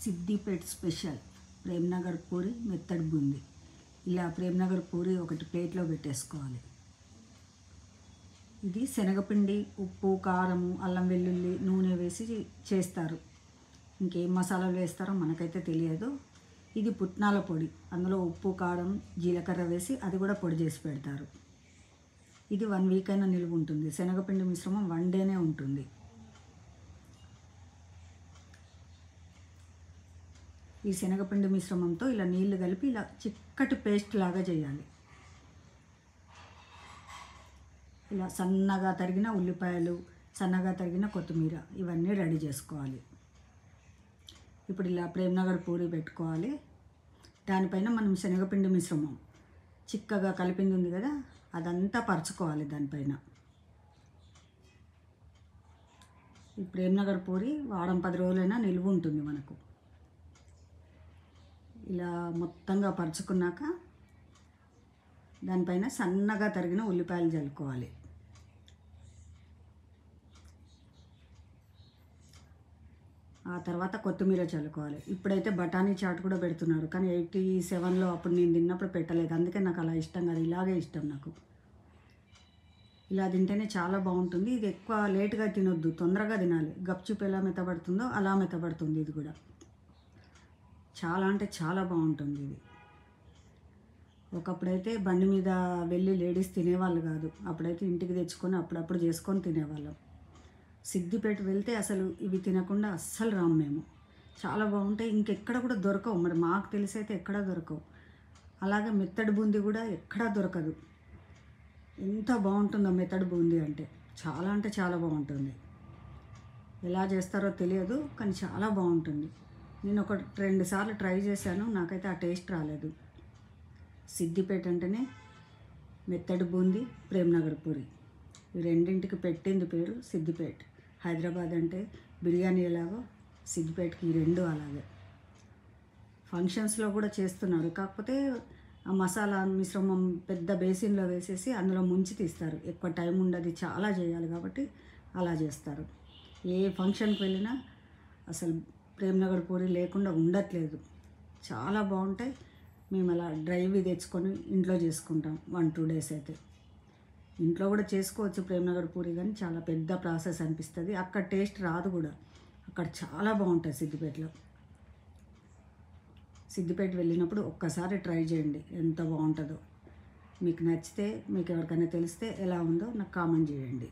Siddipet special Premnagar puri మెత్తడి boondi. ఇలా ప్రేమ్నగర్ పూరి ఒకటి ప్లేట్లో పెట్టేసుకోవాలి. ఇది శనగపిండి, ఉప్పు, కారము, అల్లం వెల్లుల్లి, నూనె వేసి చేస్తారు. ఇంకేం మసాలాలు వేస్తారో మనకైతే తెలియదు. ఇది పుట్నాల పొడి, అందులో ఉప్పు, కారం, జీలకర్ర వేసి అది కూడా పొడి చేసి పెడతారు. ఇది 1 వీక్ అయినా నిలువ ఉంటుంది. శనగపిండి మిశ్రమం 1 డేనే ఉంటుంది. ఈ శనగపిండి మిశ్రమంతో ఇలా నీళ్లు కలిపి ఇలా చిక్కటి పేస్ట్ లాగా చేయాలి. ఇలా సన్నగా తరిగిన ఉల్లిపాయలు, సన్నగా తరిగిన కొత్తిమీర ఇవన్నీ రెడీ చేసుకోవాలి. ఇప్పుడు ఇలా ప్రేమ్నగర్ పూరి పెట్టుకోవాలి. దానిపైన మనం శనగపిండి మిశ్రమం చిక్కగా కలిపింది ఉంది కదా, అదంతా పరుచుకోవాలి దానిపైన. ఈ ప్రేమ్నగర్ పూరి వారం 10 రోజులైనా నిలువ ఉంటుంది మనకు. ఇలా మొత్తంగా పరుచుకున్నాక దానిపైన సన్నగా తరిగిన ఉల్లిపాయలు చల్లుకోవాలి. ఆ తర్వాత కొత్తిమీర చల్లుకోవాలి. ఇప్పుడైతే బఠానీ చాట్ కూడా పెడుతున్నారు, కానీ 87లో అప్పుడు నేను తిన్నప్పుడు పెట్టలేదు. అందుకే నాకు అలా ఇష్టం కాదు, ఇలాగే ఇష్టం నాకు. ఇలా తింటేనే చాలా బాగుంటుంది. ఇది ఎక్కువ లేట్గా తినొద్దు, తొందరగా తినాలి. గప్చుప్ ఎలా మెత్తబడుతుందో అలా మెత్తబడుతుంది ఇది కూడా. చాలా అంటే చాలా బాగుంటుంది ఇది. ఒకప్పుడైతే బండి మీద వెళ్ళి లేడీస్ తినేవాళ్ళు కాదు, అప్పుడైతే ఇంటికి తెచ్చుకొని అప్పుడప్పుడు చేసుకొని తినేవాళ్ళం. సిద్దిపేట వెళ్తే అసలు ఇవి తినకుండా అస్సలు రాము మేము. చాలా బాగుంటాయి, ఇంకెక్కడ కూడా దొరకవు, మరి మాకు తెలిసి అయితే ఎక్కడా దొరకవు. అలాగే మెత్తడి బూందీ కూడా ఎక్కడా దొరకదు. ఎంత బాగుంటుందో మెత్తడి బూందీ అంటే చాలా బాగుంటుంది. ఎలా చేస్తారో తెలియదు, కానీ చాలా బాగుంటుంది. నేను 1-2 సార్లు ట్రై చేశాను, నాకైతే ఆ టేస్ట్ రాలేదు. సిద్దిపేట అంటేనే మెత్తడి బూందీ, ప్రేమ్నగర్ పూరి, ఈ రెండింటికి పెట్టింది పేరు సిద్దిపేట్. హైదరాబాద్ అంటే బిర్యానీ ఎలాగో సిద్దిపేట్కి ఈ 2 అలాగే. ఫంక్షన్స్లో కూడా చేస్తున్నారు, కాకపోతే ఆ మసాలా మిశ్రమం పెద్ద బేసిన్లో వేసేసి అందులో ముంచి తీస్తారు. ఎక్కువ టైం ఉండదు, చాలా చేయాలి కాబట్టి అలా చేస్తారు. ఏ ఫంక్షన్కి వెళ్ళినా అసలు ప్రేమ్నగర్ పూరి లేకుండా ఉండట్లేదు. చాలా బాగుంటాయి. మేము అలా డ్రైవి తెచ్చుకొని ఇంట్లో చేసుకుంటాం 1-2 డేస్ అయితే. ఇంట్లో కూడా చేసుకోవచ్చు ప్రేమ్నగర్ పూరి, కానీ చాలా పెద్ద ప్రాసెస్ అనిపిస్తుంది. అక్కడ టేస్ట్ రాదు కూడా. అక్కడ చాలా బాగుంటుంది సిద్దిపేటలో. సిద్దిపేట వెళ్ళినప్పుడు ఒక్కసారి ట్రై చేయండి, ఎంత బాగుంటుందో. మీకు నచ్చితే, మీకు ఎవరికైనా తెలిస్తే ఎలా ఉందో నాకు కామెంట్ చేయండి.